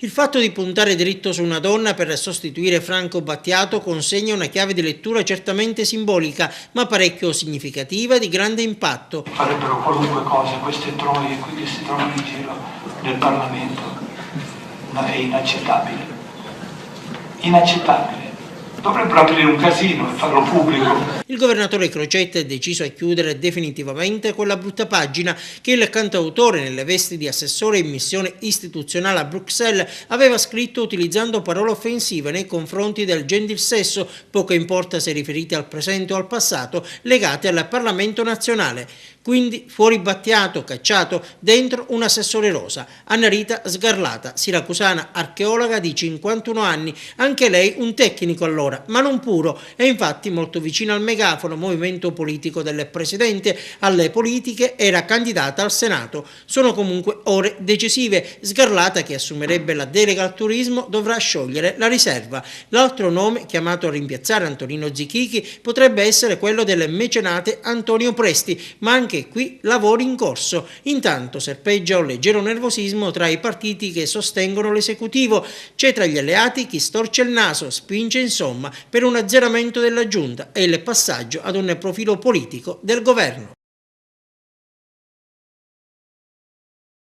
Il fatto di puntare dritto su una donna per sostituire Franco Battiato consegna una chiave di lettura certamente simbolica, ma parecchio significativa e di grande impatto. Farebbero qualunque cosa queste troie qui che si trovano in giro nel Parlamento, ma è inaccettabile. Inaccettabile. Dovrebbero aprire un casino e farlo pubblico. Il governatore Crocetta è deciso a chiudere definitivamente quella brutta pagina che il cantautore, nelle vesti di assessore in missione istituzionale a Bruxelles, aveva scritto utilizzando parole offensive nei confronti del gentil sesso, poco importa se riferite al presente o al passato, legate al Parlamento nazionale. Quindi fuori Battiato, cacciato, dentro un assessore rosa. Anna Rita Sgarlata, siracusana archeologa di 51 anni, anche lei un tecnico allora, ma non puro, e infatti molto vicino al megafono, movimento politico del presidente, alle politiche, era candidata al Senato. Sono comunque ore decisive. Sgarlata, che assumerebbe la delega al turismo, dovrà sciogliere la riserva. L'altro nome chiamato a rimpiazzare Antonino Zichichi potrebbe essere quello del mecenate Antonio Presti, ma anche qui lavori in corso. Intanto serpeggia un leggero nervosismo tra i partiti che sostengono l'esecutivo. C'è tra gli alleati chi storce il naso, spinge insomma per un azzeramento della giunta e il passaggio ad un profilo politico del governo.